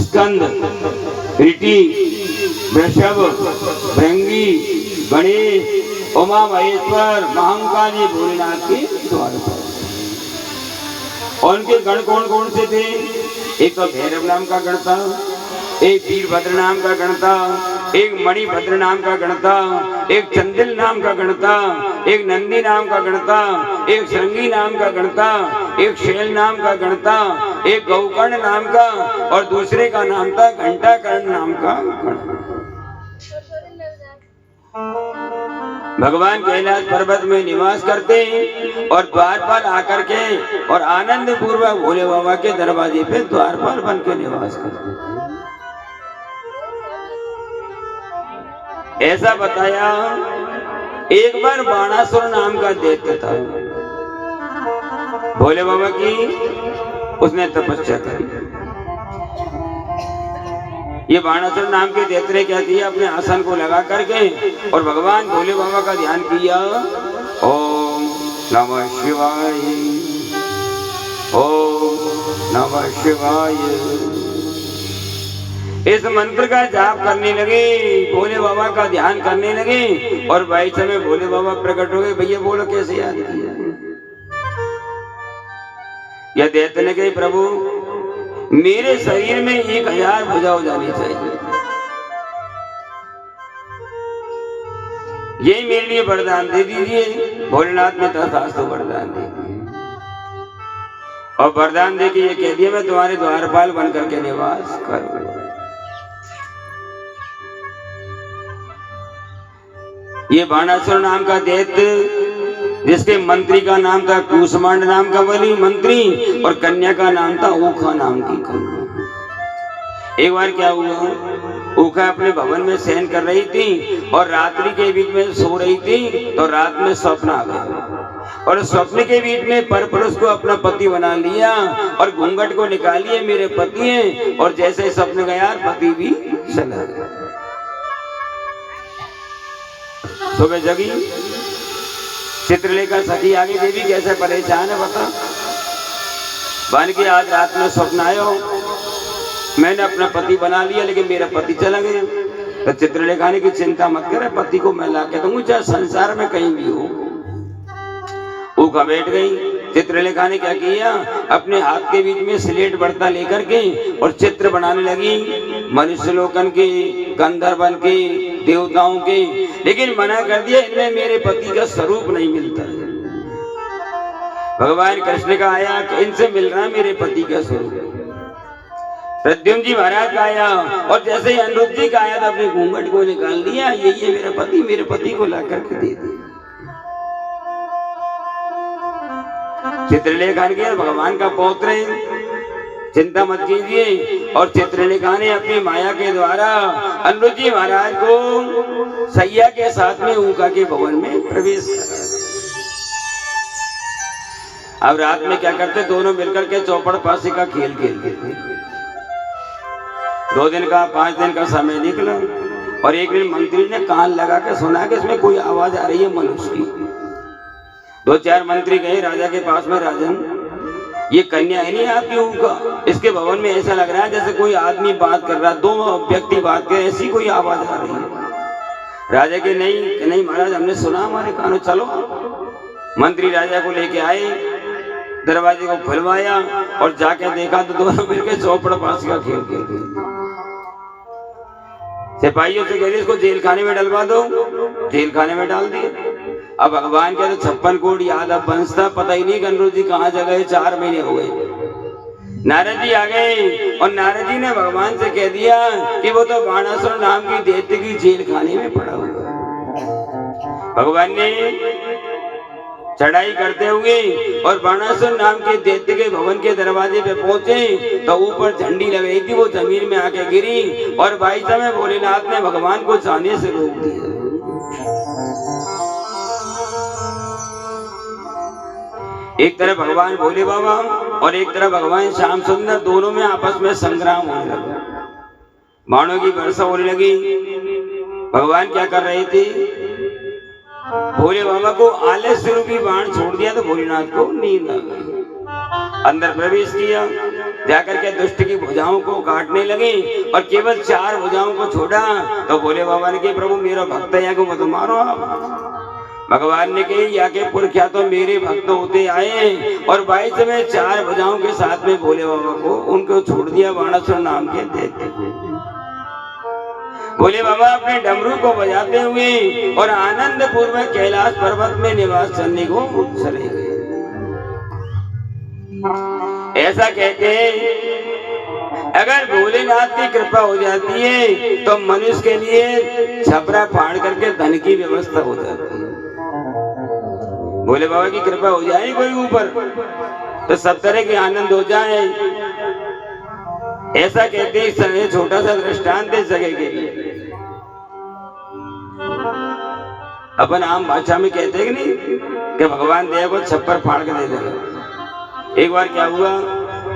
स्कंद, ऋषि, वृषभ, भृंगी, गणेश, उमा महेश्वर, महाकाली भोलेनाथ के द्वार पर। और उनके गण कौन कौन से थे? एक तो भैरव नाम का गण था, एक वीरभद्र नाम का गण था, एक मणिभद्र नाम का गण था, एक चंदिल नाम का गण था, एक नंदी नाम का गण था, एक श्रृंगी नाम का गण था, एक शैल नाम का गण था, एक गौकर्ण नाम का, और दूसरे का नाम था घंटाकर्ण नाम का गण। भगवान कैलाश पर्वत में निवास करते और द्वारपाल आकर के और आनंद पूर्वक भोले बाबा के दरवाजे पे द्वारपाल बन के निवास करते थे। ऐसा बताया, एक बार बाणासुर नाम का दैत्य था, भोले बाबा की उसने तपस्या करी। ये बाणासुर नाम के दैत्य ने क्या किया, अपने आसन को लगा करके और भगवान भोले बाबा का ध्यान किया। ओम नमः शिवाय, ओम नमः शिवाय, इस मंत्र का जाप करने लगे, भोले बाबा का ध्यान करने लगे। और भाई समय भोले बाबा प्रकट हो गए। भैया बोलो कैसे याद किया? यह दैत्य ने कहे, प्रभु मेरे शरीर में 1000 भुजा हो जानी चाहिए, यही मेरे लिए वरदान दे दीजिए। भोलेनाथ ने तथास्तु वरदान दे दिया, और वरदान दे के ये कह दिया, मैं तुम्हारे द्वारपाल बन करके निवास करूंगा। ये बाणासुर नाम का दैत्य, जिसके मंत्री का नाम था कूष्मांड नाम का बलि मंत्री, और कन्या का नाम था ऊखा नाम की कन्या। एक बार क्या हुआ, ऊखा अपने भवन में शयन कर रही थी और रात्रि के बीच में सो रही थी, तो रात में स्वप्न आ गया, और स्वप्न के बीच में परपुरुष को अपना पति बना लिया और घूंघट को निकालिए मेरे पति हैं। और जैसे स्वप्न गया पति भी चला गया। सुबह जगी, चित्रलेखा सखी आगे देवी कैसे परेशान है बता। बन के आज रात में स्वप्न आयो, मैंने अपना पति बना लिया लेकिन मेरा पति चला गया। तो चित्रलेखा ने की चिंता मत करे, पति को मैं ला के दूंगी, चाहे संसार में कहीं भी हो। वो का बैठ गई। चित्रलेखा ने क्या किया, अपने हाथ के बीच में स्लेट बर्ता लेकर के और चित्र बनाने लगी, मनुष्य लोकन के, गंधर्वन के, देवताओं के। लेकिन मना कर दिया, इनमें मेरे पति का स्वरूप नहीं मिलता है। भगवान कृष्ण का आया कि इनसे मिल रहा मेरे पति का स्वरूप। प्रद्युम्न जी महाराज का आया, और जैसे ही अनिरुद्ध जी का आया तो अपने घूंघट को निकाल दिया, ये मेरा पति, मेरे पति को ला करके दे दिया। चित्रलेखा के भगवान का पौत्र है, चिंता मत कीजिए। और चित्रलेखा ने अपनी माया के द्वारा अनिरुद्ध जी महाराज को सैया के साथ में ऊका के भवन में प्रवेश करा। अब रात में क्या करते, दोनों मिलकर के चौपड़ पासी का खेल खेलते थे। 2 दिन का 5 दिन का समय निकला, और एक दिन मंत्री ने कान लगा के सुना कि इसमें कोई आवाज आ रही है मनुष्य की। 2-4 मंत्री गए राजा के पास में, राजन ये कन्या है नहीं आपकी ऊका, इसके भवन में ऐसा लग रहा है जैसे कोई आदमी बात कर रहा, 2 व्यक्ति बात कर, ऐसी कोई आवाज आ रही है। राजा के नहीं महाराज, हमने सुना, हमारे कानों। चलो, मंत्री राजा को लेके आए, दरवाजे को खुलवाया और जाके देखा तो दोनों मिलकर चौपड़ पास का खेल खेलते। सिपाहियों से कह इसको जेल खाने में डलवा दो, जेल खाने में डाल दिए। अब भगवान के 56 कोट याद अब बंसता, पता ही नहीं अनिरुद्ध जी कहाँ जगह, 4 महीने हो गए। नारद जी आ गए, और नारद जी ने भगवान से कह दिया कि वो तो बाणासुर नाम की दैत्य की जेल खाने में पड़ा हुआ है। भगवान ने चढ़ाई करते हुए और बाणासुर नाम के दैत्य के भवन के दरवाजे पे पहुंचे, तो ऊपर झंडी लगाई थी, वो जमीन में आके गिरी, और भाई समय भोलेनाथ ने भगवान को जाने से रोक दिया। एक तरफ भगवान भोले बाबा और एक तरफ भगवान श्याम सुंदर, दोनों में आपस में संग्राम होने लगा, बाणों की वर्षा होने लगी। भगवान क्या कर रहे थे, भोले बाबा को आलस्य रूपी बाण छोड़ दिया तो भोलेनाथ को नींद आ गई। अंदर प्रवेश किया, जाकर के दुष्ट की भुजाओं को काटने लगे और केवल 4 भुजाओं को छोड़ा। तो भोले बाबा ने कहा प्रभु मेरा भक्त है को मत मारो आप। भगवान ने कही या के पुरखा तो मेरे भक्त होते आए और 22 में 4 भुजाओं के साथ में भोले बाबा को उनको छोड़ दिया बाणासुर नाम के देते। भोले बाबा अपने डमरू को बजाते हुए और आनंद पूर्वक कैलाश पर्वत में निवास करने को चले गए। ऐसा कहते अगर भोलेनाथ की कृपा हो जाती है तो मनुष्य के लिए छपरा फाड़ करके धन की व्यवस्था हो जाती है। भोले बाबा की कृपा हो जाए कोई ऊपर तो सब तरह के आनंद हो जाए। ऐसा कहते हैं, छोटा सा दृष्टांत दे सके के लिए अपन आम भाषा में कहते हैं कि नहीं कि भगवान दया को छप्पर फाड़ के दे देगा। एक बार क्या हुआ,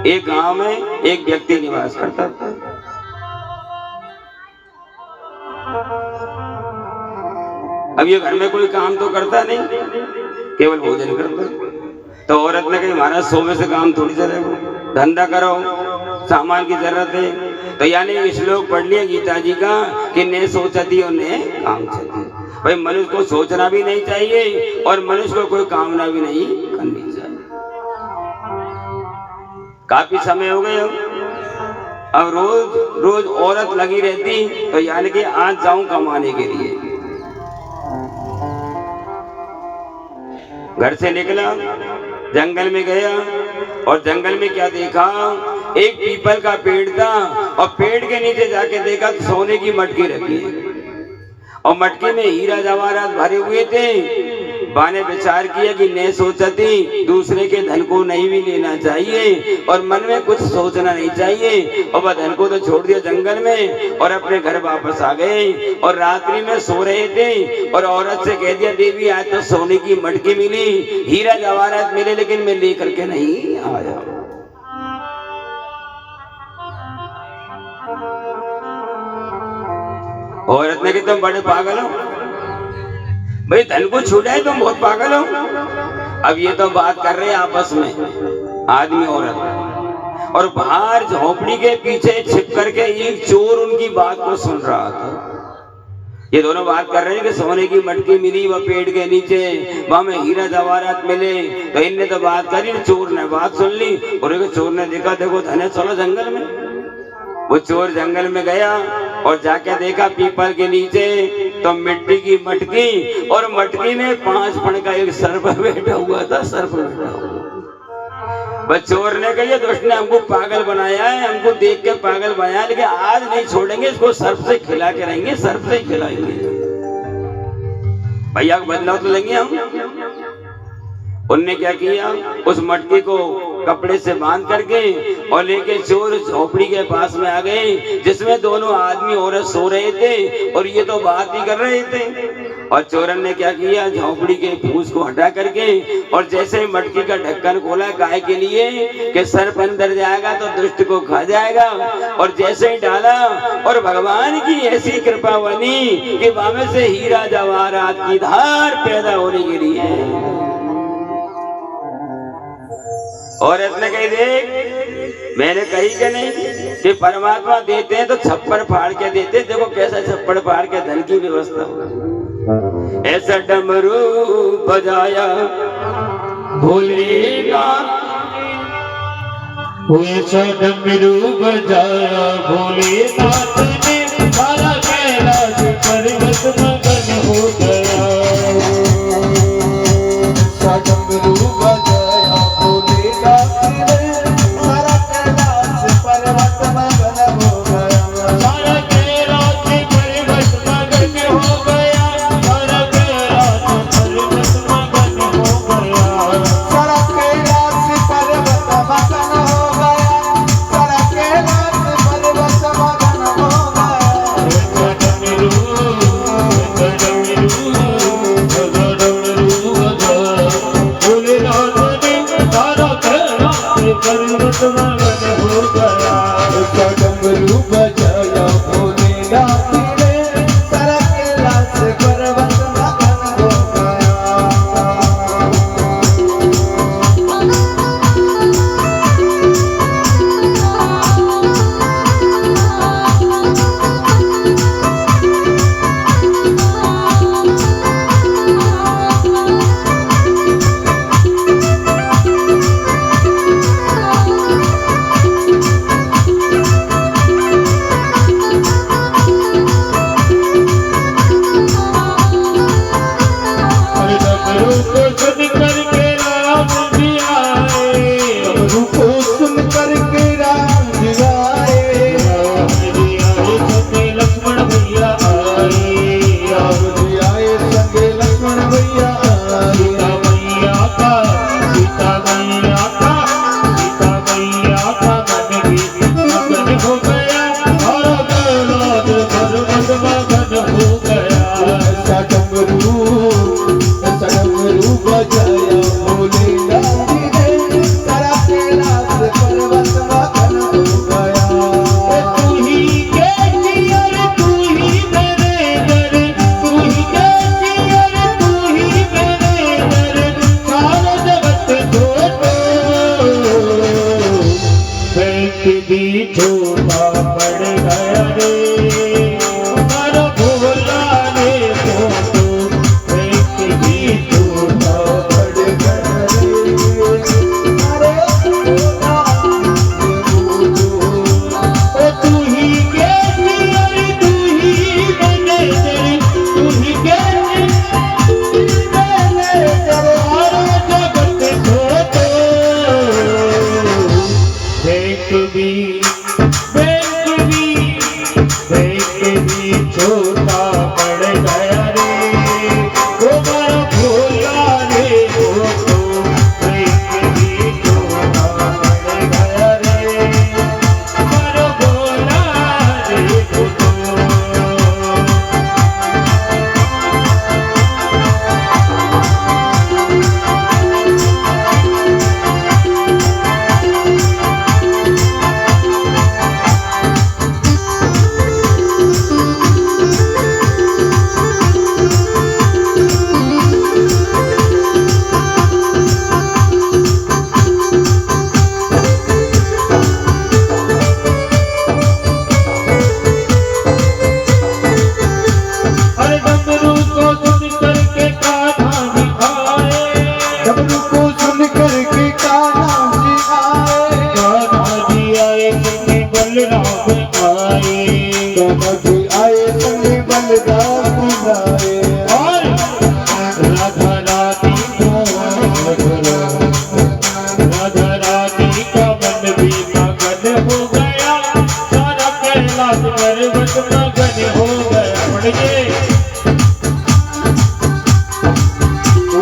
एक गांव में एक व्यक्ति निवास करता था। अब ये घर में कोई काम तो करता नहीं, केवल भोजन करता। तो औरत ने कही महाराज सोने से काम थोड़ी चलेगा, धंधा करो, सामान की जरूरत है। तो यानी श्लोक पढ़ लिया गीता जी का कि ने सोचती और ने काम चलती। भाई मनुष्य को सोचना भी नहीं चाहिए और मनुष्य को कोई कामना भी नहीं करनी चाहिए। काफी समय हो गए, अब रोज रोज औरत लगी रहती। तो यानी कि आज जाऊं कमाने के लिए। घर से निकला, जंगल में गया और जंगल में क्या देखा, एक पीपल का पेड़ था और पेड़ के नीचे जाके देखा तो सोने की मटकी रखी है और मटकी में हीरा जवाहरात भरे हुए थे। बाने विचार किया कि ने सोचती दूसरे के धन को नहीं भी लेना चाहिए और मन में कुछ सोचना नहीं चाहिए। और वह धन को तो छोड़ दिया जंगल में और अपने घर वापस आ गए। और रात्रि में सो रहे थे और औरत से कह दिया देवी आज तो सोने की मटकी मिली, हीरा जवाहरात मिले, लेकिन मैं लेकर के नहीं आया। औरत ने कहा तुम बड़े पागल हो भाई, धन को छुड़ाए तुम बहुत पागल हो। अब ये तो बात कर रहे हैं आपस में आदमी औरत, और बाहर झोपड़ी के पीछे छिप करके एक चोर उनकी बात को सुन रहा था। ये दोनों बात कर रहे हैं कि सोने की मटकी मिली वह पेड़ के नीचे, वहां में हीरा जवाहरात मिले। तो इनने तो बात करी, चोर ने बात सुन ली और चोर ने देखा देखो धन है, चलो जंगल में। वो चोर जंगल में गया और जाके देखा पीपल के नीचे तो मिट्टी की मटकी और मटकी में 5 फण का एक सर्प बैठा हुआ था। सर्प बैठा हुआ, बस चोर ने कहा ये दुष्ट ने हमको पागल बनाया है, हमको देख के पागल बनाया, लेकिन आज नहीं छोड़ेंगे इसको, सर्प से खिला के रहेंगे, सर्प से खिलाएंगे। भैया को बदलाव तो लेंगे हम। उनने क्या किया, उस मटकी को कपड़े से बांध करके और लेके चोर झोपड़ी के पास में आ गए जिसमें दोनों आदमी औरत सो रहे थे और ये तो बात ही कर रहे थे। और चोरन ने क्या किया, झोपड़ी के फूस को हटा करके और जैसे मटकी का ढक्कन खोला गाय के लिए कि सर्प अंदर जाएगा तो दुष्ट को खा जाएगा, और जैसे ही डाला और भगवान की ऐसी कृपा बनी कि वहां से हीरा जवाहरात की धार पैदा होने के लिए। औरत ने कही देख मैंने कही कि नहीं कि परमात्मा देते हैं तो छप्पर फाड़ के देते, देखो कैसा छप्पर फाड़ के धन की व्यवस्था हो। ऐसा डमरू बजाया भोलेनाथ, ऐसा डमरू बजाया भोलेनाथ ने, सारा कैलाश पर्वत मगन हो गया। ऐसा डमरू बजाया भोलेनाथ ने, सारा कैलाश पर्वत मगन हो गया। सारा कैलाश पर्वत मगन हो गया। सारा कैलाश पर्वत मगन हो गया। सारा कैलाश पर्वत मगन हो गया। सारा कैलाश पर्वत मगन हो गया। ऐसा डमरू सीता मैया का मन भी मगन हो गया और गौलाद पर्वत मगन हो गया। ऐसा डमरू बजाया भोलेनाथ ने सारा कैलाश पर्वत मगन हो गया। तू ही के जियर तू ही मेरे घर, तू ही के जियर तू ही मेरे घर, सारा जगत छोड़ो बैंक भी छोटा पड़ गया रे हमारा भोला रे फोटो बैंक भी छोटा पड़ गया रे। ओ तू ही के जियर तू ही मेरे घर, तू ही के सारा जगत छोड़ो बैंक भी छोटा पड़ गया रे हमारा भोला रे फोटो बैंक भी छोटा पड़ गया रे हमारा भोला रे फोटो। अरे डमरू को सुन करके कान्हा जी आए, डमरू को सुन करके कान्हा जी आए। कान्हा जी आए संगे बलराम आए, कान्हा जी आए संगे बलराम आए। और राधा रानी का मन भी मगन हो गया सारा कैलाश पर्वत मगन हो गया। पढ़िए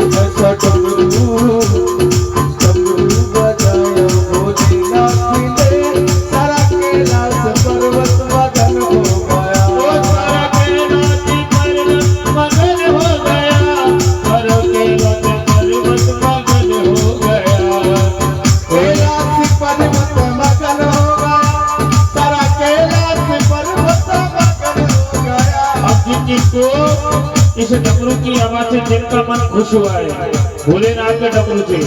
ऐसा डमरू बजाया भोलेनाथ ने सारा कैलाश पर्वत मगन हो गया। ओ सारा कैलाश पर्वत मगन हो गया, सारा कैलाश पर्वत मगन हो गया। कैलाश पर्वत मगन हो गया, सारा कैलाश पर्वत मगन हो गया। अब जिनको इस डमरू की आवाज से जिनका मन खुश हुआ है भोलेनाथ के डमरू से,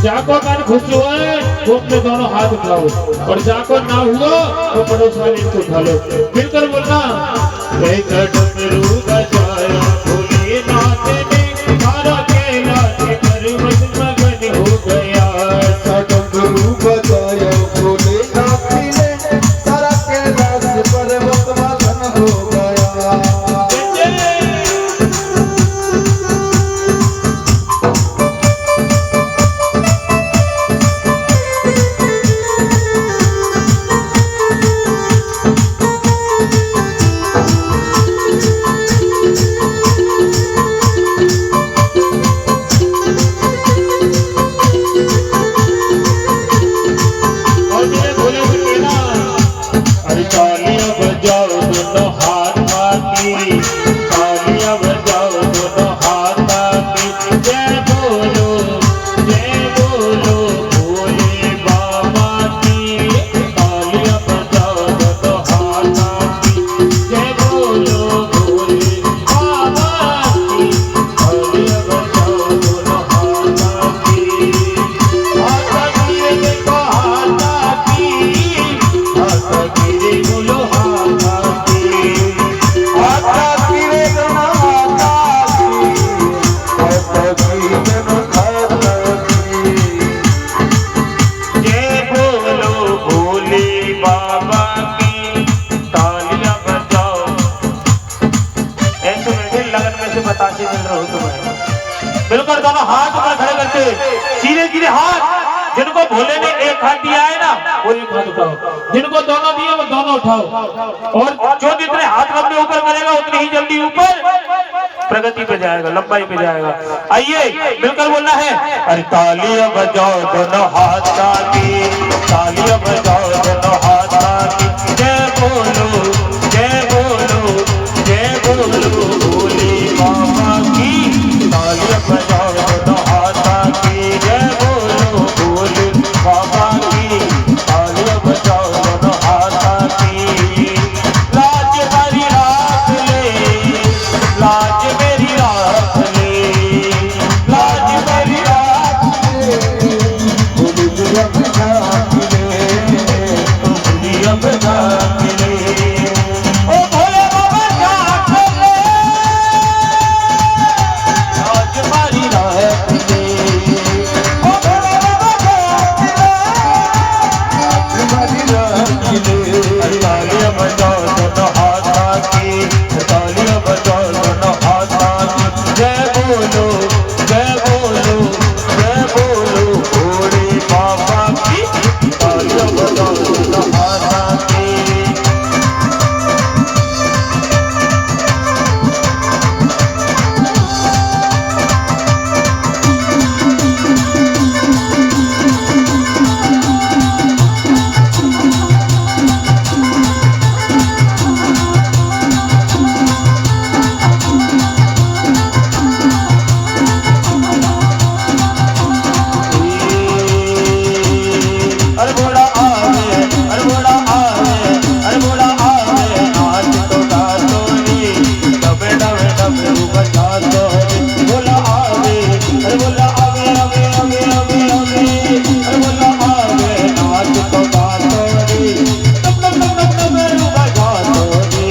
जाको मन खुश हुआ है वो अपने दोनों हाथ उठाओ और जाको ना हुआ वो पड़ोस वाले को उठा लो, मिलकर बोलना एक डमरू बजाया भोलेनाथ ने सारा कैलाश पर्वत मगन हो गया। ऐसा डमरू बजाया भोलेनाथ ने सारा कैलाश पर्वत मगन हो गया। मिलकर दोनों हाथ ऊपर खड़े करके सीधे सीधे हाथ जिनको भोले ने एक हाथ दिया है ना वो एक हाथ उठाओ, जिनको दोनों दिए वो दोनों उठाओ, और जो जितने हाथ अपने ऊपर करेगा उतनी ही जल्दी ऊपर प्रगति पे जाएगा, लंबाई पे जाएगा। आइए मिलकर बोलना है, अरे तालियां बजाओ दोनों हाथ की, तालियां बजाओ दोनों हाथ की, जय बोलो जय बोलो जय बोलो भोले बाबा की, तालियां बजाओ दोनों हाथ की, जय बोलो भोले बाबा की, तालियां बजाओ दोनों हाथ की। लाज मेरी राख ले, लाज मेरी राख ले, लाज मेरी राख ले, दुनिया में राख ले, दुनिया में राख ले, ओ भोले बाबा राख ले, लाज मेरी राख ले, ओ भोले बाबा राख ले, तुम्हारी राख ले। तालियां बजाओ दोनों हाथ की, तालियां बजाओ दोनों हाथ की, जय बोलो जय बोलो जय बोलो भोले बाबा की, तालियां बजाओ दोनों हाथ की। अरे घोड़ा आवे, अरे घोड़ा आवे, अरे घोड़ा आवे, नाच तो गातो रे, डबे डबे डबे बजा तो रे, घोड़ा आवे, अरे घोड़ा आवे आवे आवे आवे आवे, अरे घोड़ा आवे, नाच तो गातो रे, डब डब डब डब डबे बजा तो रे,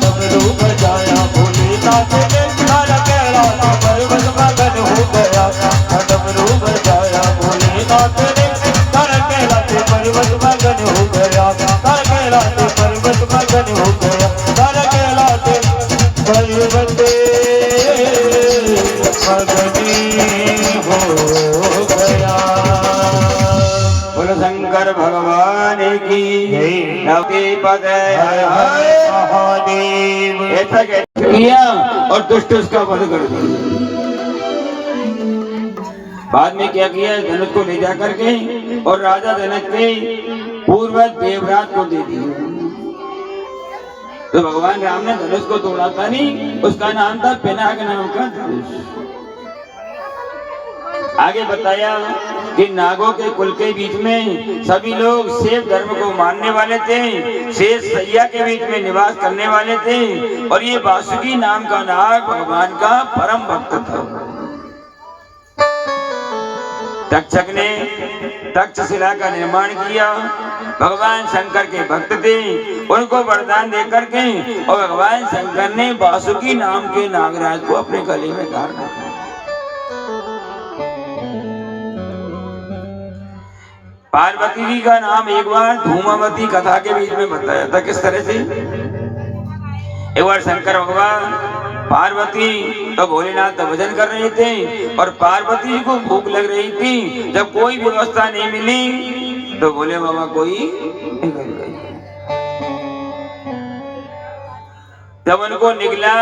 डबे बजाया भोलेनाथ ने, तारा केला पर्वत मगन हो गया, डमरू बजाया भोलेनाथ ने, तारा केला पर्वत मगन हो गया, तारा केला पर्वत मगन हो गया, तारा केला पर्वत मगनी हो गया। बोलो शंकर भगवान की नवके पद महादेव। ऐसा किया और दुष्ट उसका वध कर दिया। बाद में क्या किया, धनुष को ले जा करके और राजा जनक के पूर्वज देवराज को दे दिया। तो भगवान राम ने धनुष को तोड़ा था नहीं, उसका नाम था पिनाक नाम का धनुष। आगे बताया कि नागों के कुल के बीच में सभी लोग शिव धर्म को मानने वाले थे, शेष सैया के बीच में निवास करने वाले थे, और ये वासुकी नाम का नाग भगवान का परम भक्त था। तक्षक ने तक्षशिला का निर्माण किया। भगवान शंकर के भक्त थे, उनको वरदान दे करके और भगवान शंकर ने वासुकी नाम के नागराज को अपने गले में धारण किया। पार्वती जी का नाम एक बार धूमावती कथा के बीच में बताया था। किस तरह से, एक बार शंकर भगवान पार्वती तो भोलेनाथ का भजन कर रहे थे और पार्वती जी को भूख लग रही थी। जब कोई व्यवस्था नहीं मिली तो भोले बाबा कोई निकल गए। जब उनको निकला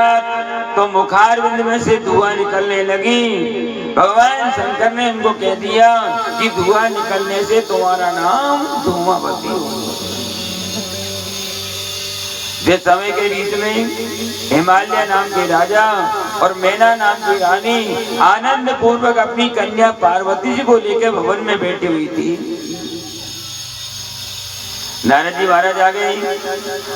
तो मुखारविंद में से धुआं निकलने लगी। भगवान शंकर ने उनको कह दिया कि धुआं निकलने से तुम्हारा नाम धूमावती होगा। जिस समय के बीच में हिमालय नाम के राजा और मैना नाम की रानी आनंद पूर्वक अपनी कन्या पार्वती जी को लेकर भवन में बैठी हुई थी, नारद जी महाराज आ गए।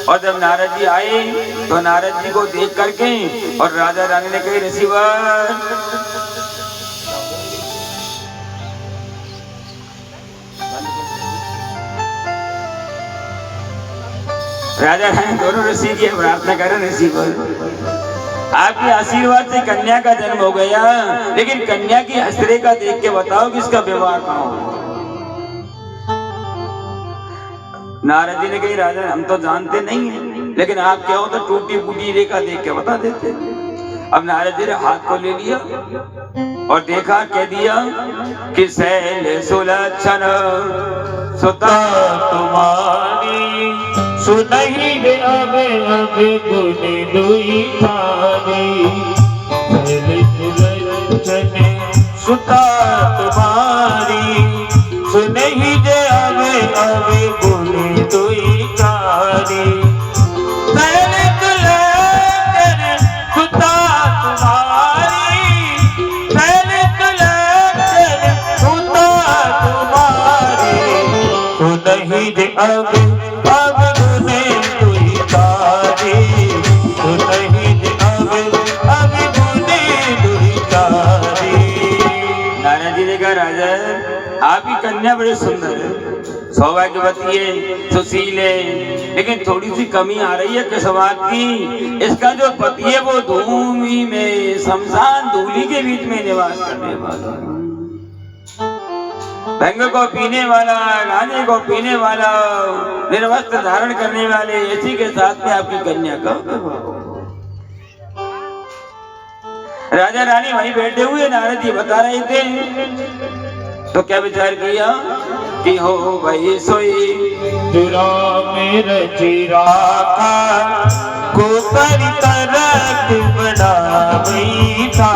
और जब नारद जी आए तो नारद जी को देख करके और राजा रानी ने कही, ऋषिवर राजा रानी दोनों ऋषि की प्रार्थना करें, ऋषिवर आपके आशीर्वाद से कन्या का जन्म हो गया, लेकिन कन्या की हस्तरेखा देख के बताओ कि इसका विवाह कहाँ हो। नारद जी ने कही, राजा हम तो जानते नहीं हैं, लेकिन आप क्या हो तो टूटी फूटी रेखा देख के बता देते। अब नारद जी ने हाथ को ले लिया और देखा कह दिया कि शैल सुलक्षण सुता तुम्हारी सुनहि दे अबे अबे गुनी दुई थारी शैल सुलक्षण सुता तुम्हारी सुनहि दे अबे अबे गुनी दुई थारी शैल सुलक्षण सुता तुम्हारी शैल सुलक्षण सुता तुम्हारी सुनहि दे अबे राजा आपकी कन्या बड़ी सुंदर है, सौभाग्यवती है, सुशील है, लेकिन थोड़ी सी कमी आ रही है किस्मत की। इसका जो पति है वो धूमि में शमशान धूलि के बीच में निवास करने वाला, भंग को पीने वाला, गाने को पीने वाला, निर्वस्त्र धारण करने वाले, इसी के साथ में आपकी कन्या का राजा रानी वहीं बैठे हुए नारद जी बता रहे थे। तो क्या विचार किया कि हो भाई सोई जुरा मेरे चिरा का को कर तरक बड़ा वही था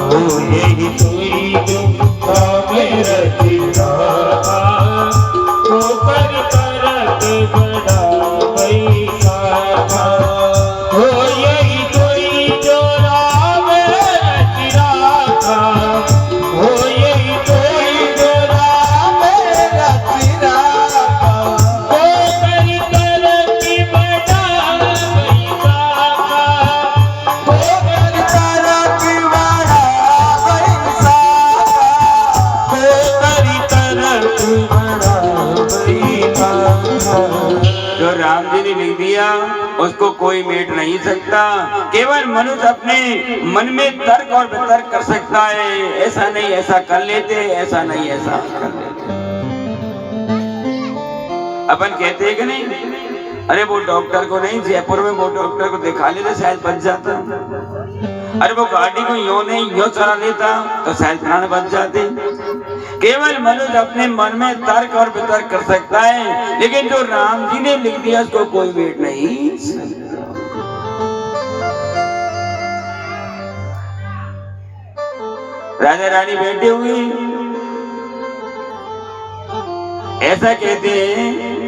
हो यही सोई जुरा मेरे चिरा का को कर तरक बड़ा वही था हो यही उसको कोई मेट नहीं सकता। केवल मनुष्य अपने मन में तर्क और वितर्क कर सकता है, ऐसा नहीं ऐसा कर लेते, ऐसा नहीं ऐसा कर लेते। अपन कहते हैं कि नहीं, अरे वो डॉक्टर को नहीं, जयपुर में वो डॉक्टर को दिखा लेते शायद बच जाता, अरे वो गाड़ी को यूं नहीं यूं चला लेता तो शायद प्राण बच जाते। केवल मनुष्य अपने मन में तर्क और वितर्क कर सकता है, लेकिन जो राम जी ने लिख दिया उसको कोई वेट नहीं सकता। राजा रानी बैठे हुए ऐसा कहते हैं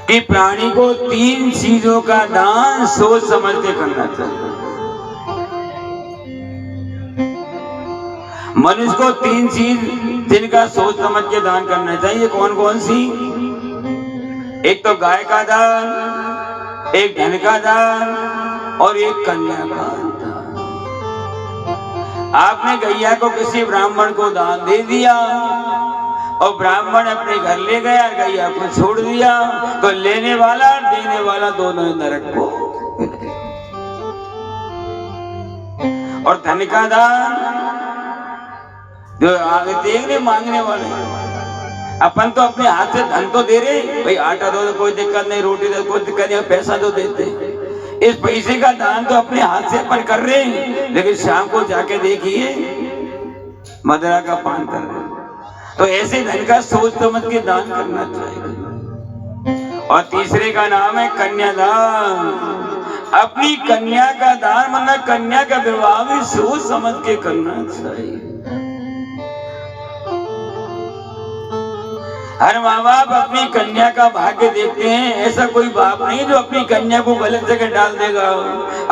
कि प्राणी को 3 चीजों का दान सोच समझ के करना चाहिए। मनुष्य को 3 चीज जिनका सोच समझ के दान करना चाहिए। कौन कौन सी? एक तो गाय का दान, एक धन का दान और एक कन्या का दान। आपने गैया को किसी ब्राह्मण को दान दे दिया और ब्राह्मण अपने घर ले गया, गैया को छोड़ दिया, तो लेने वाला और देने वाला दोनों नरक को। और धन का दान जो आगे देखने मांगने वाले, अपन तो अपने हाथ से धन तो दे रहे, भाई आटा दो तो कोई दिक्कत नहीं, रोटी दो कोई दिक्कत नहीं, पैसा तो देते। इस पैसे का दान तो अपने हाथ से अपन कर रहे हैं, लेकिन शाम को जाके देखिए मदरा का पान कर रहे हैं। तो ऐसे धन का सोच समझ के दान करना चाहिए। और तीसरे का नाम है कन्यादान। अपनी कन्या का दान, मतलब कन्या का विवाह भी सोच समझ के करना चाहिए। हर माँ बाप अपनी कन्या का भाग्य देखते हैं, ऐसा कोई बाप नहीं जो अपनी कन्या को गलत जगह डाल देगा।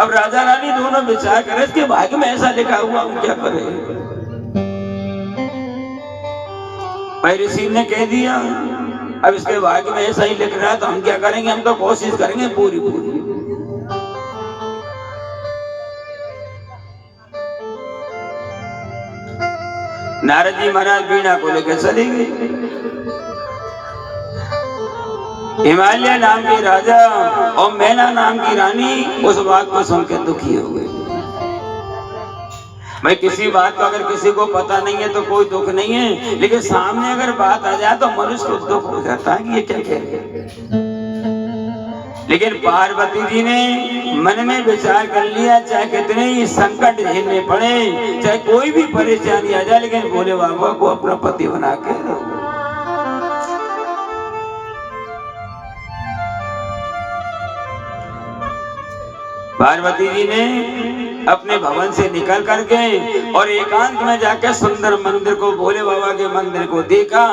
अब राजा रानी दोनों विचार करें, इसके भाग्य में ऐसा लिखा हुआ, हम क्या करें। भाई ऋषि ने कह दिया, अब इसके भाग्य में ऐसा ही लिख रहा है तो हम क्या करेंगे, हम तो कोशिश करेंगे पूरी पूरी। नारद जी महाराज वीणा को लेकर चले गए। हिमालय नाम के राजा और मैना नाम की रानी उस बात को सुनकर दुखी हो गए। भाई किसी बात का अगर किसी को पता नहीं है तो कोई दुख नहीं है, लेकिन सामने अगर बात आ जाए तो मनुष्य को दुख हो जाता है कि ये क्या कह रहे हैं। लेकिन पार्वती जी ने मन में विचार कर लिया, चाहे कितने ही संकट झेलने पड़े, चाहे कोई भी परेशानी आ जाए, लेकिन भोले बाबा को अपना पति बना के रहो। पार्वती जी ने अपने भवन से निकल करके और एकांत में जाकर सुंदर मंदिर को, भोले बाबा के मंदिर को देखा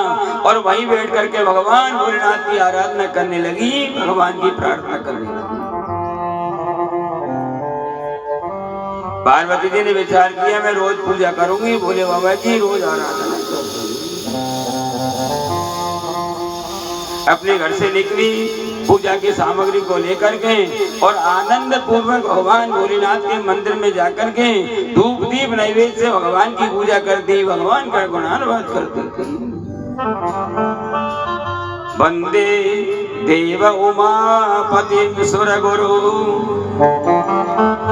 और वहीं बैठ करके भगवान भोलेनाथ की आराधना करने लगी, भगवान की प्रार्थना करने लगी। पार्वती जी ने विचार किया, मैं रोज पूजा करूंगी, भोले बाबा की रोज आराधना करूंगी। अपने घर से निकली पूजा की सामग्री को लेकर के और आनंद पूर्वक भगवान भोलेनाथ के मंदिर में जाकर के धूप दीप नैवेद्य से भगवान की पूजा करती, भगवान का गुणानुवाद करती थी। वंदे देव उमापति सुर गुरु,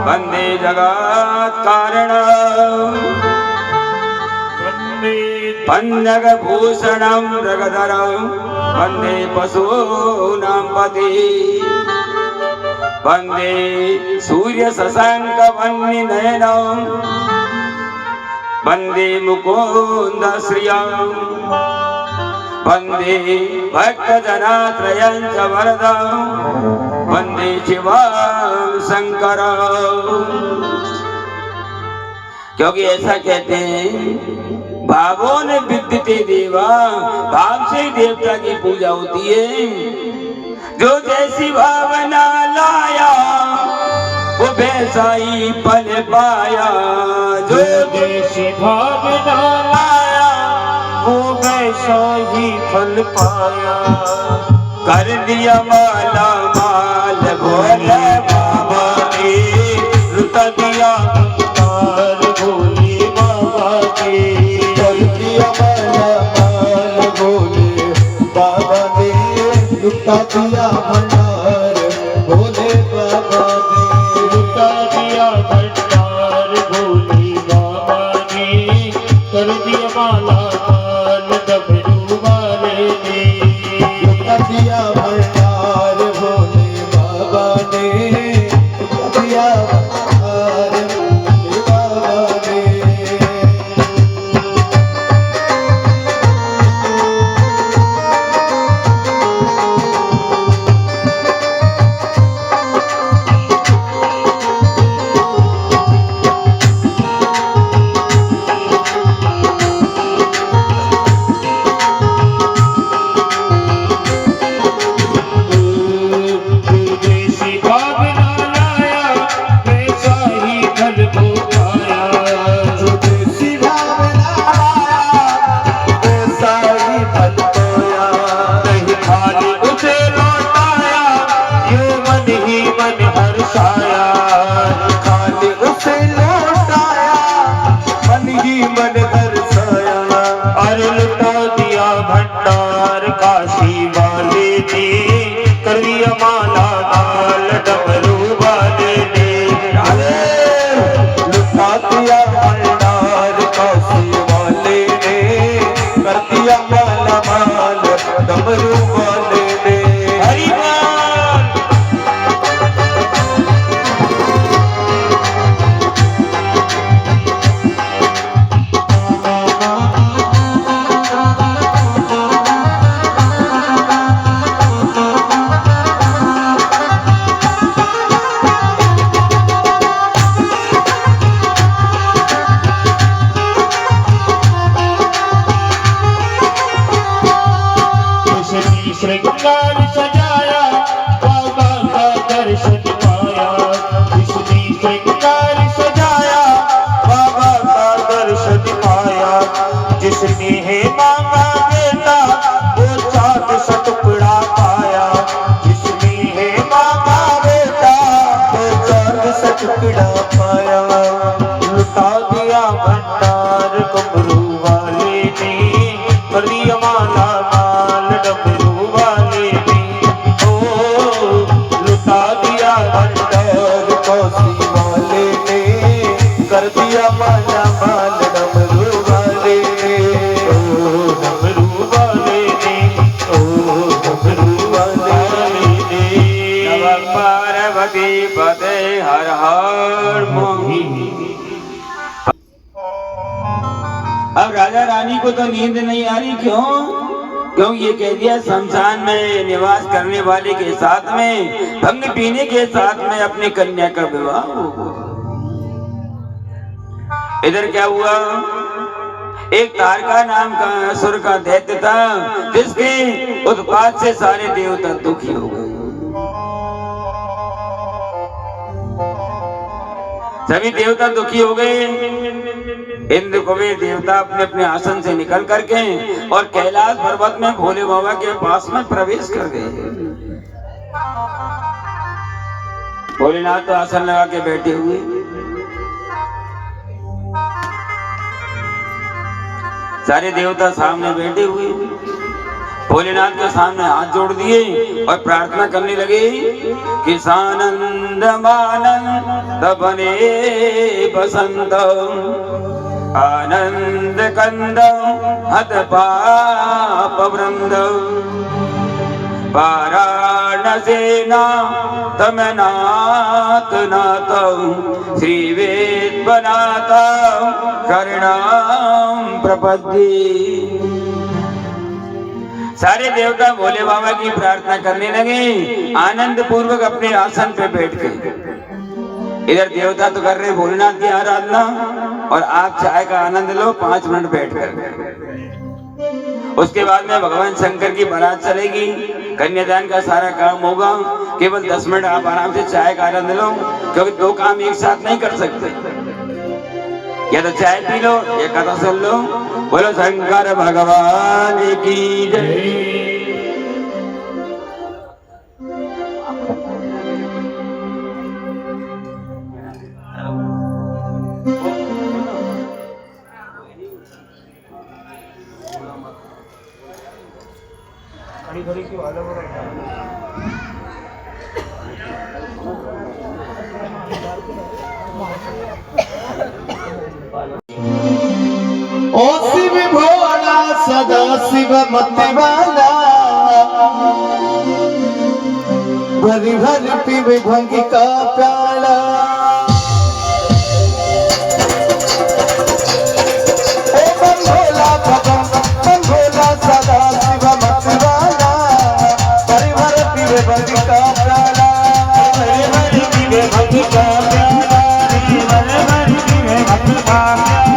वंदे जगत कारण, पंजग भूषणम जगधरम, वंदे पशूनां पति, वंदे सूर्य शशांक वह्नि नयनम, वंदे मुकुंद श्रियम, वंदे भक्त जनात्रयं च वरदं, वंदे शिवं शंकरं। क्योंकि ऐसा कहते हैं, भावों ने विद्यते देवा, भाव से ही देवता की पूजा होती है। जो जैसी भावना लाया वो वैसा ही फल पाया, जो जैसी भावना लाया वो वैसा ही फल पाया। कर दिया माला माल भोले बाबा ने, लुटा दिया भंडार भोले बाबा के, कर दिया माला माल भोले बाबा ने, लुटा दिया भंडार भोले बाबा ने, लुटा दिया भंडार भोले बाबा ने, कर दिया माला माल डमरू वाले ने, लुटा दिया भंडार भोले बाबा ने, लुटा दिया भंडार भोले बाबा ने। जैसी भावना लाया वैसा ही फल को पाया। जो जैसी भावना लाया वैसा ही फल पाया। नहीं खाली उसे लौटाया, ये मन ही मन हर्षाया। खाली उसे लौटाया, मन ही मन हर्षाया। अरे लुटा दिया भंडार काशी वाले ने, कर दिया माला माल डमरू वाले ने। लुटा दिया भंडार काशी वाले ने, कर दिया माला माल डमरू वाले ने। हरि बोल। कृष्ण श्रृंगार सजाया, बाबा का दर्शन पाया। कृष्ण श्रृंगार सजाया, बाबा का दर्शन पाया। जिसने है मांगा बेटा वो चाँद सा टुकड़ा पाया। जिसने है मांगा बेटा वो चांद सा टुकड़ा पाया। लुटा दिया भंडार कमरू वाले ने, कर दिया माला माल डमरू वाले ने। ओ लुटा दिया भंडार काशी वाले ने, कर दिया माला माल डमरू वाले ने। डमरू वाले ने, ओ डमरू वाले ने। वाले ने। अब राजा रानी को तो नींद नहीं आ रही, क्यों ये कह दिया शमशान में निवास करने वाले के साथ में भंग पीने के साथ में अपनी कन्या का विवाह होगा। इधर क्या हुआ, एक तारका नाम का असुर का दैत्य था जिसके उत्पात से सारे देवता दुखी हो गए। सभी देवता दुखी हो गए। इंद्र कुबेर देवता अपने अपने आसन से निकल करके और कैलाश पर्वत में भोले बाबा के पास में प्रवेश कर गए। भोलेनाथ तो आसन लगा के बैठे हुए, सारे देवता सामने बैठे हुए। भोलेनाथ के सामने हाथ जोड़ दिए और प्रार्थना करने लगे कि सानंद मानंद बने बसंत आनंद कंद हत पाप वृंद वाराणसेना तमनाथ नाथ श्री वेद बनाता शरणाम प्रपद्ये। सारे देवता भोले बाबा की प्रार्थना करने लगे, आनंद पूर्वक अपने आसन पे बैठ गए। इधर देवता तो कर रहे भोलेनाथ की आराधना और आप चाय का आनंद लो 5 मिनट बैठ कर। उसके बाद में भगवान शंकर की बारात चलेगी, कन्यादान का सारा काम होगा। केवल 10 मिनट आप आराम से चाय का आनंद लो, क्योंकि 2 काम एक साथ नहीं कर सकते। या तो चाय पी लो या कथा सुन लो। बोलो शंकर भगवान की जय। घड़ी क्यों अलग हो रहा ओ शिव भोला सदा शिव मतवाला भरी भरी पीवे भंग का प्याला। ओ बम भोला बम भोला सदा शिव मतवाला भरी भरी पीवे भंग का प्याला। भरी भरी पीवे भंग का प्याला, भरी भरी पीवे भंग का प्याला।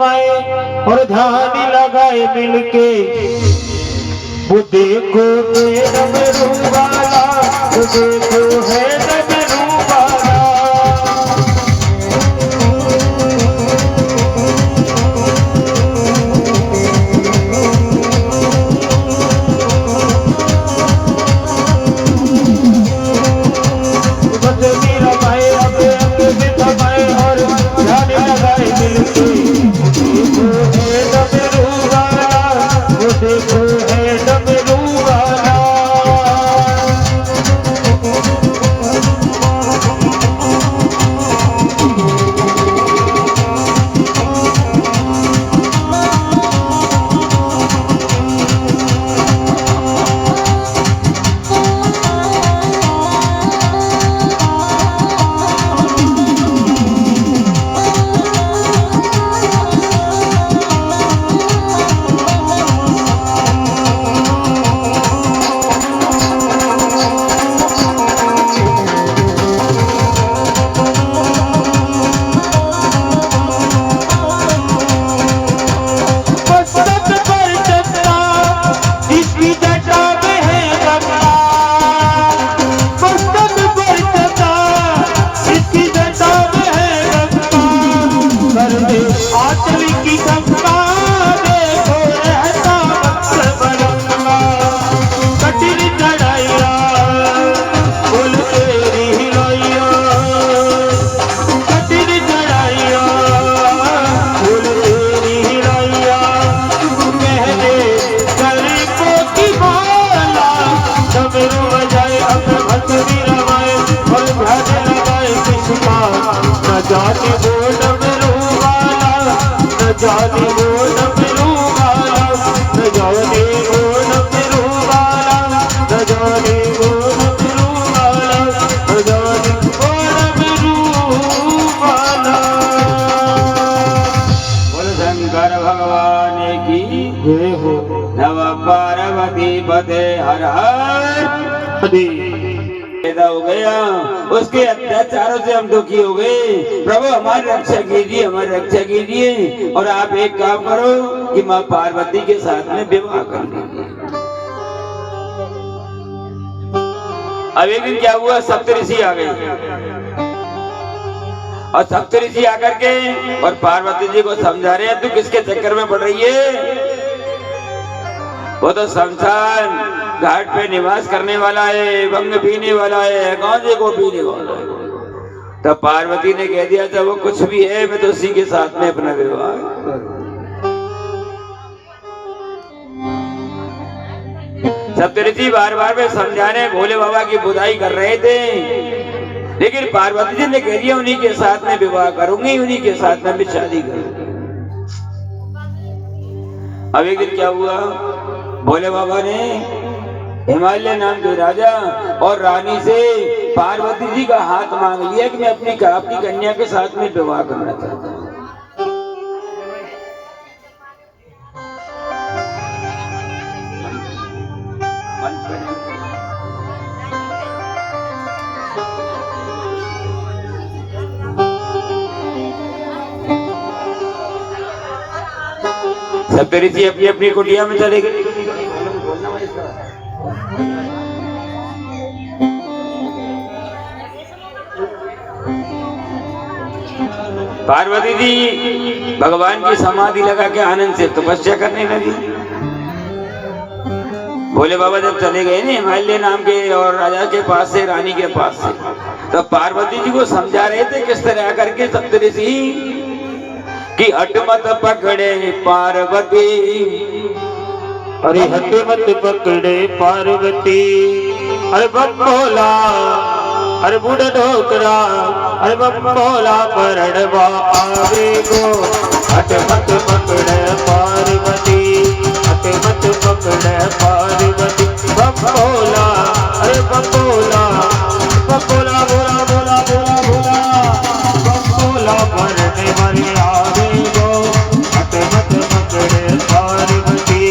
रमाए और ध्यान लगाए मिलके। वो देखो है डमरू वाला, वो देखो है डमरू वाला। जाने वो डमरू वाला, न जाने वो डमरू वाला, न जाने वो डमरू वाला, न जाने वो डमरू वाला, न जाने वो डमरू वाला। बोल शंकर भगवान की जय हो। नव पार्वती पते हर हर। पैदा हो गया, उसके अत्याचारों से हम दुखी हो गए। प्रभु हमारी रक्षा कीजिए, हमारी रक्षा कीजिए। और आप एक काम करो कि माँ पार्वती के साथ में विवाह कर लीजिए। अब एक दिन क्या हुआ, सप्तऋषि आ गए और सप्तऋषि आकर के और पार्वती जी को समझा रहे हैं, तू किसके चक्कर में पड़ रही है? वो तो शमशान घाट पे निवास करने वाला है, भंग पीने वाला है, गांजे को पीने वाला है। तब पार्वती ने कह दिया, जब वो कुछ भी है मैं तो उसी के साथ में अपना विवाह। सप्तऋषि बार बार में समझाने भोले बाबा की बुराई कर रहे थे, लेकिन पार्वती जी ने कह दिया उन्हीं के साथ में विवाह करूंगी, उन्हीं के साथ में शादी करूंगी। अब एक दिन क्या हुआ, भोले बाबा ने हिमालय नाम के राजा और रानी से पार्वती जी का हाथ मांग लिया कि मैं आपकी कन्या के साथ में विवाह करना चाहता हूँ। सप्तऋषि अपनी अपनी कुटिया में चले गए। पार्वती जी भगवान की समाधि लगा के आनंद से तपस्या करने लगी। भोले बाबा जब चले गए ना हिमालय नाम के और राजा के पास से, रानी के पास से, तो पार्वती जी को समझा रहे थे किस तरह करके सप्तऋषि कि हट मत पकड़े पार्वती, अरे हट मत पकड़े पार्वती, अरे बप्पोला, अरे बूढ़ा ढोकरा, अरे बप्पोला परड़वा आवे गो। हट मत पकड़े पार्वती, हट मत पकड़े पार्वती, बप्पोला, अरे बप्पोला, बप्पोला बोला बोला बोला बोला, बप्पोला परड़े वाली आवे गो। हट मत पकड़े पार्वती,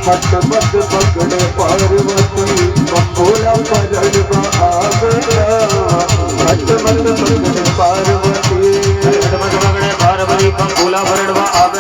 मत मत पकड़े पार्वती, बप्पोला परड़वा आवेगा। मत मत पकड़े पार्वती, मत मत पकड़े पार्वती, बप्पोला परड़वा आवेगा।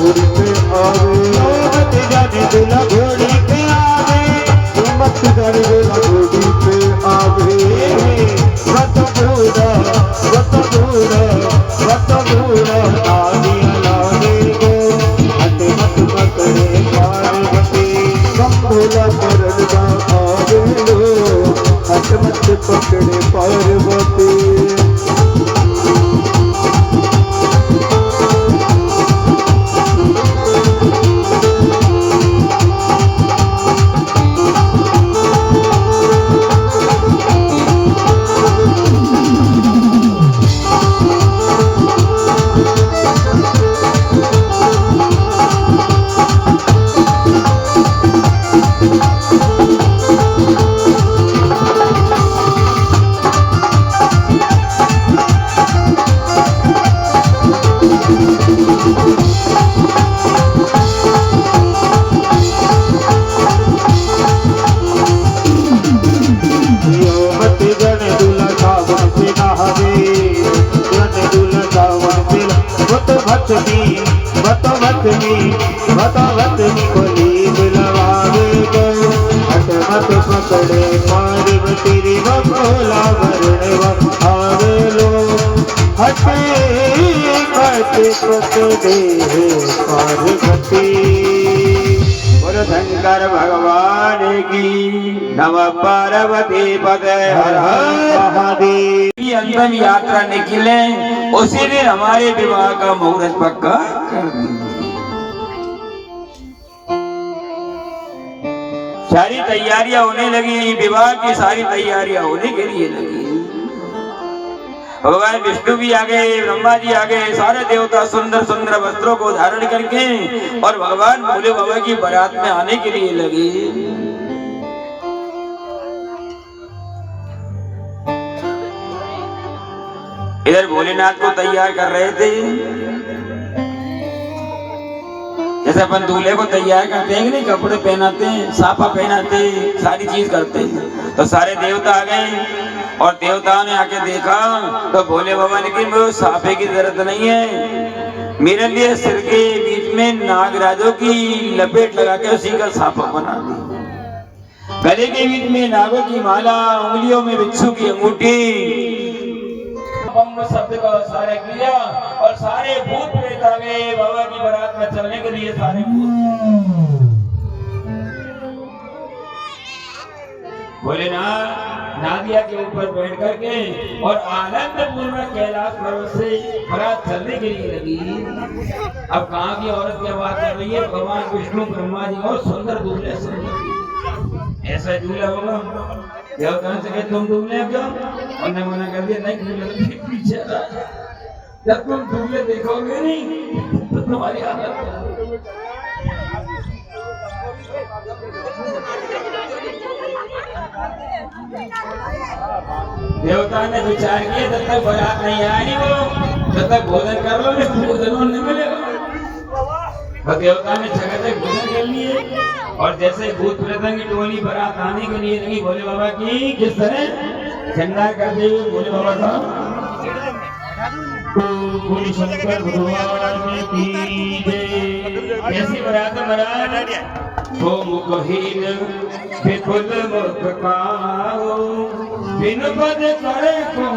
घोड़ी पे आवे मत जाने दूल्हा घोड़ी पे आवे मत जाने दूल्हा घोड़ी पे आवे वत बूढ़ा आदिया लागे गो हट मत पकड़े पार्वती बम भोला परलवा आवे लो हट मत पकड़े पार्वती वतनी कोली बुलवावे गो हट मत पकड़े पार्वती रे भोला वरण आवे लो हटे मत पकड़े पार्वती। बोलो शंकर भगवान की नव पार्वती पते हर हर महादेव। की अंतिम यात्रा निकले उसी दिन हमारे विवाह का मुहूर्त पक्का कर दिया। सारी तैयारियां होने लगी, विवाह की सारी तैयारियां होने के लिए लगी। भगवान विष्णु भी आ गए, ब्रह्मा जी आ गए, सारे देवता सुंदर सुंदर वस्त्रों को धारण करके और भगवान भोले बाबा की बारात में आने के लिए लगे। इधर भोलेनाथ को तैयार कर रहे थे, जैसे अपन दूल्हे को तैयार करते हैं कि नहीं, कपड़े पहनाते हैं, साफा पहनाते हैं, सारी चीज करते हैं। तो सारे देवता आ गए और देवताओं ने आके देखा तो भोले बाबा ने कहा मुझे साफे की जरूरत नहीं है, मेरे लिए सिर के बीच में नागराजों की लपेट लगा के उसी का साफा बना दी। गले के बीच में नागों की माला, उंगलियों में बिच्छू की अंगूठी, बम शब्द का उच्चारण किया और सारे भूत प्रेत आ गए बाबा की बारात में चलने के लिए। सारे भूत भोलेनाथ नादिया के ऊपर बैठ करके और आनंद पूर्वक कैलाश पर्वत से बारात चलने के लिए लगी। अब कहाँ की औरत की बात कर रही है, भगवान विष्णु ब्रह्मा जी और सुंदर दूल्हे सुंदर ऐसा दूल्हा होगा देवता से कहे तुम दूल्हे क्यों, और ने मना कर दिया नहीं दूल्हे पीछे रहा। जब तुम दूल्हे देखोगे नहीं तो तुम्हारी हालत देवता ने विचार किया जब तक बारात नहीं आई वो तब तक भोजन कर लो, भोजन नहीं मिलेगा। देवता ने जगह भोजन कर लिए और जैसे भूत प्रेतों की टोली बारात आने के लिए लगी भोले बाबा की किस तरह श्रृंगार करते हुए भोले बाबा का बोली शंकर भगवान की जय। ऐसी बारात महाराज तो मुखहीन विपुल मुख पाओ, बिन पद करे को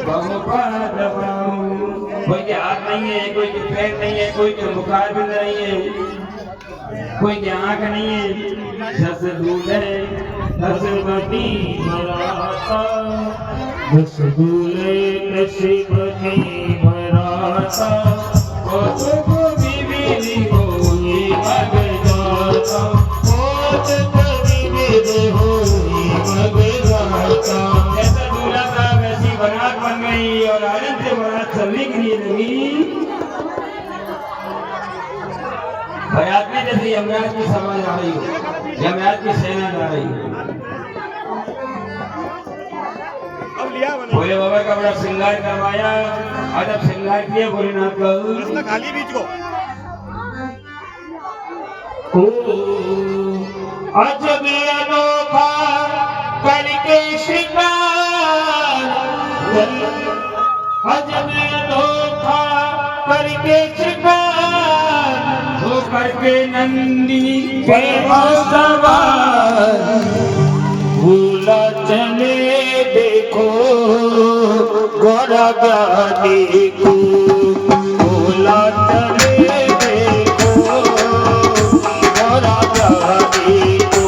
बहु पाद पाओ। कोई के हाथ नहीं है, कोई के पैर नहीं है, कोई के मुखार भी नहीं है, कोई के आंख नहीं है। दस दूल्हे दस बती बराता, दस दूल्हे दस बती बराता, को बीबी होई मग जाता, ऐसा दूल्हा था वैसी बारात बन गई और आनंद से बारात चलने के लिए लगी। बारात में जैसे यमराज की सभा जा रही हो, यमराज की सेना जा रही हो, भोले बाबा का बड़ा श्रृंगार करवाया और जब श्रृंगार किया भोलेनाथ का खाली बीच को अजब अनोखा करके श्रृंगार, अजब अनोखा करके श्रृंगार, के नंदी पे सवार भूला चले देखो गोरा गाड़ी को भूला चले देखो गोरा गाड़ी को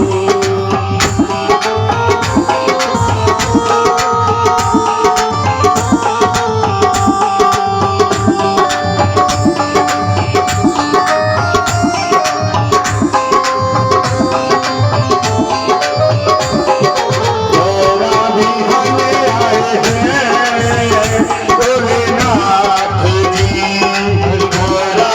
भोलेनाथ जी, भोला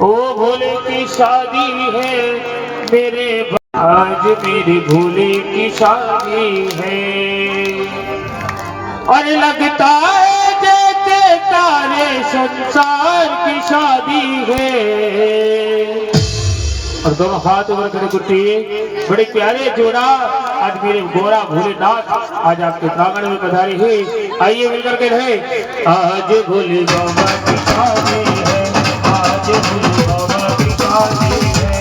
ओ भोले की शादी है मेरे आज मेरे भोले की शादी है। और लगता है जैसे तारे संसार की शादी है। और दोनों हाथ ऊपर करे कुट्टी बड़े प्यारे जोड़ा आज मेरे गोरा भोलेनाथ आज आपके प्रांगण में पधारे हैं। आइए मिलकर के रहे। आज भोले बाबा की शादी है, आज भोले बाबा की शादी है,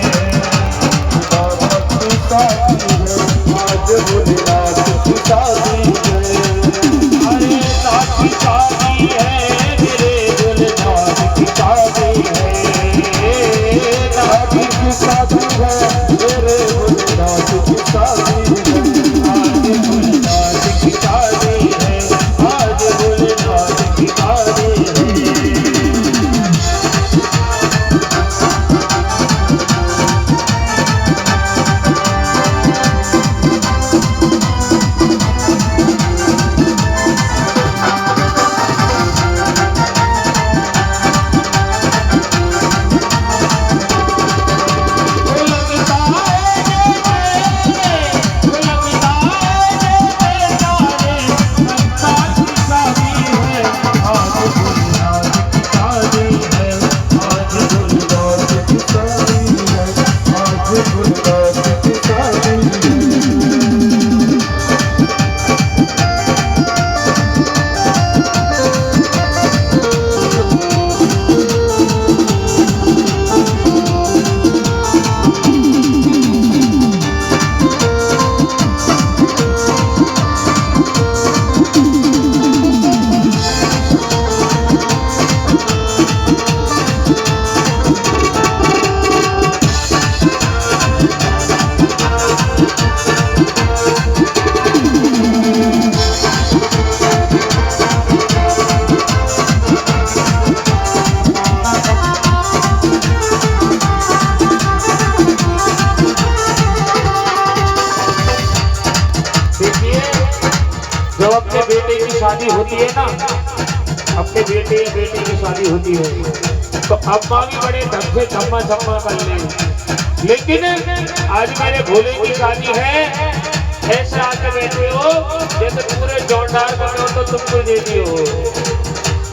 बाबा की शादी है, आज भोलेनाथ की शादी है। अरे नाथ की शादी है मेरे भोलेनाथ की शादी है। नाथ की शादी है, मेरे भोलेनाथ की शादी है। आज भोलेनाथ की शादी है, आज भोलेनाथ की शादी है। जब अपने बेटे की शादी होती है ना, अपने बेटे या बेटी की शादी होती है तो अम्मा भी बड़े ढंग से छम्मा छम्मा कर ले। लेकिन आज मेरे भोले की शादी है, ऐसे आके बैठे हो जैसे पूरे जोरदार कर रहे हो तो तुमको देती हो।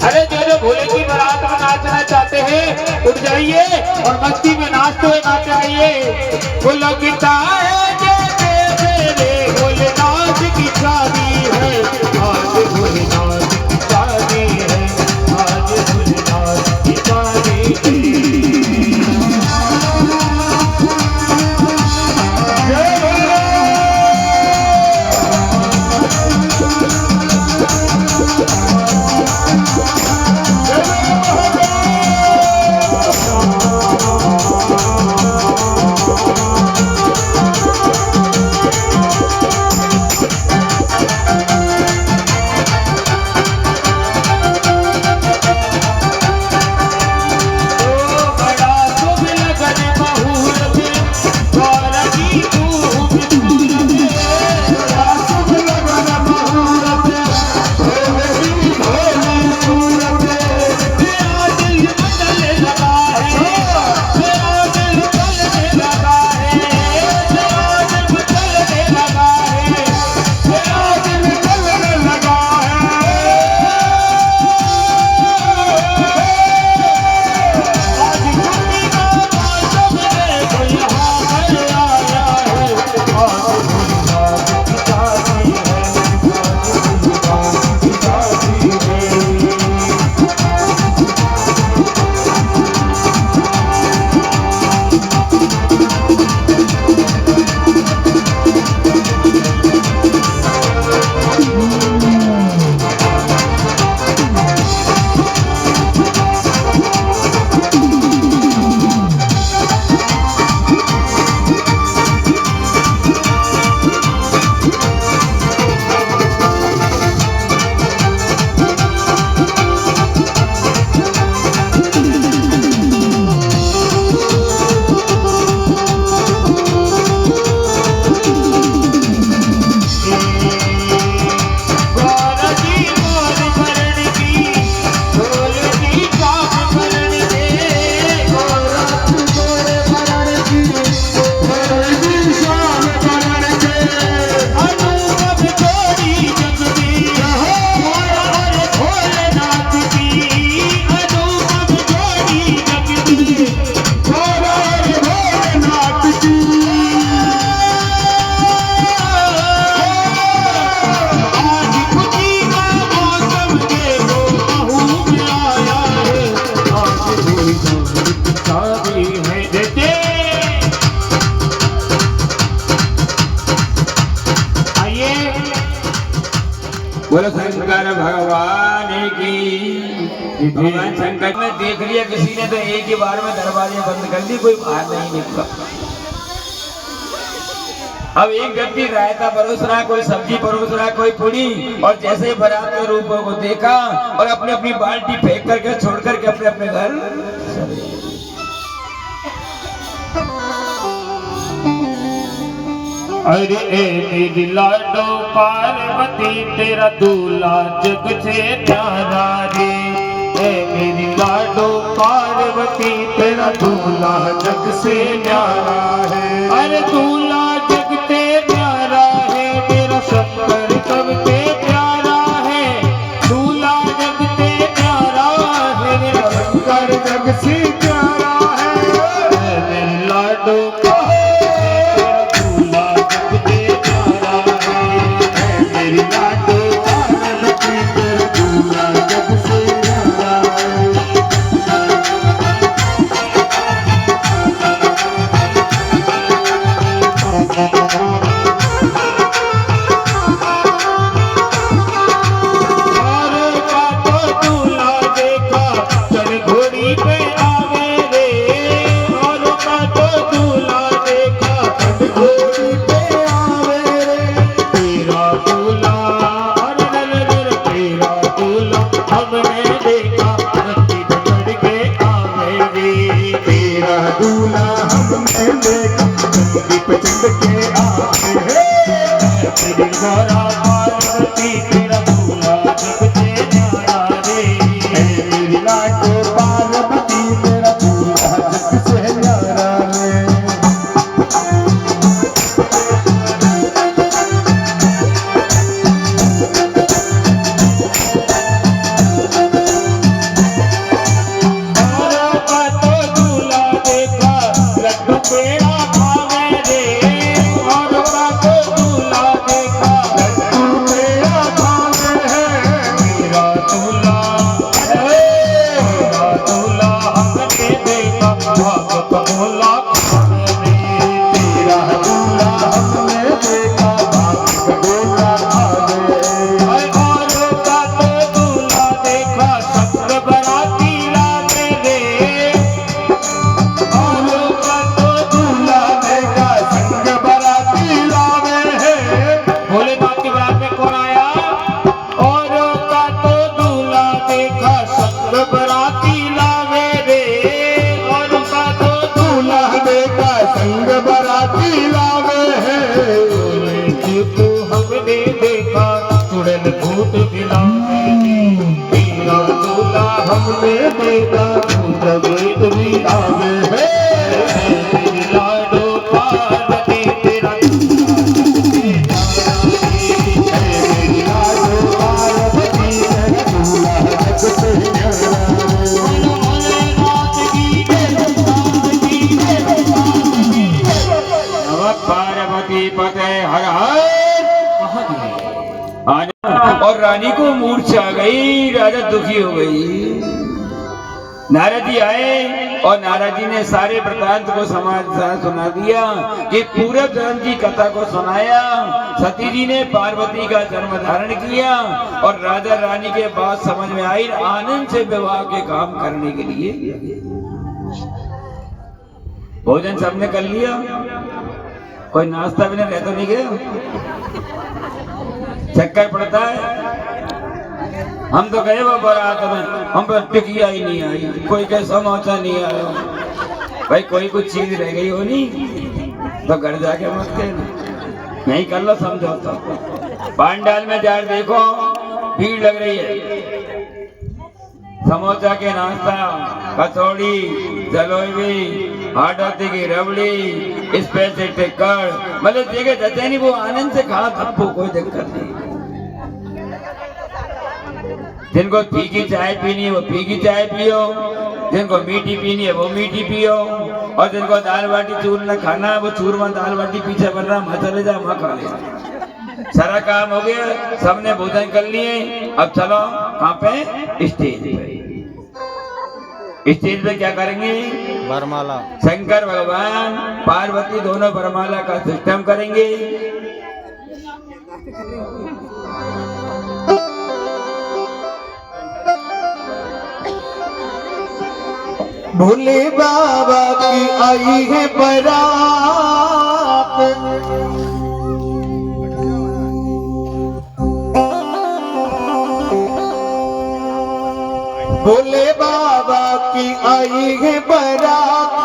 अरे जो भोले की बारात में नाचना चाहते हैं उठ जाइए और मस्ती में नाचते हुए नाचे आइए। वो लगता है जैसे मेरे भोलेनाथ की शादी है, आज भोलेनाथ की शादी है, आज भोलेनाथ की शादी है। जय भोले। भगवान शंकर में देख लिया किसी ने तो एक ही बार में दरवाजे बंद कर दी, कोई बाहर नहीं निकला। अब एक व्यक्ति रायता परोस रहा, कोई सब्जी परोस रहा, कोई पूरी, और जैसे ही बारात के रूपों को देखा और अपनी अपनी बाल्टी फेंक करके छोड़ करके अपने अपने घर चले। अरे मेरी लाडो पार्वती तेरा दूल्हा जग से प्यारा रे, मेरी लाडो पार्वती तेरा दूल्हा जग से प्यारा है। अरे दूल्हा जग से प्यारा है, तेरा शंकर सबसे प्यारा है। दूल्हा जग से प्यारा है, मेरा शंकर जग से प्यारा है। मेरी लाडो और रानी को मूर्छा आ गई, राजा दुखी हो गई। नारद जी आए और नारद जी ने सारे वृतांत को समाचार सुना दिया कि पूरब जन्म की कथा को सुनाया। सती जी ने पार्वती का जन्म धारण किया और राजा रानी के बात समझ में आई, आनंद से विवाह के काम करने के लिए। भोजन सबने कर लिया, कोई नाश्ता भी नहीं रहता नहीं गया, चक्कर पड़ता है। हम तो गए वो बारात में, हम पर टिकिया ही नहीं आई, कोई का समाचार नहीं आया। भाई कोई कुछ चीज रह गई हो नहीं तो घर जाके मत कहना, नहीं कर लो समझौता। पांडाल में जाकर देखो भीड़ लग रही है, समोसा के नाश्ता, कचौड़ी, जलेबी, हाडोती की रबड़ी, स्पेशल टिक्कर, मतलब देखे जाते नहीं, वो आनंद से खा थप्पो, कोई दिक्कत नहीं। जिनको फीकी चाय पीनी है वो फीकी चाय पियो, जिनको मीठी पीनी है वो मीठी पियो, और जिनको दाल बाटी चूरमा खाना है वो चूरमा दाल बाटी पीछे बन रहा, वहां चले जाओ, वहां खा ले। सारा काम हो गया, सबने भोजन कर लिए। अब चलो कहाँ पे? स्टेज पे। स्टेज पे क्या करेंगे? वरमाला। शंकर भगवान पार्वती दोनों वरमाला का सिस्टम करेंगे। भोले बाबा की आई है बारात, भोले बाबा की आई है बारात,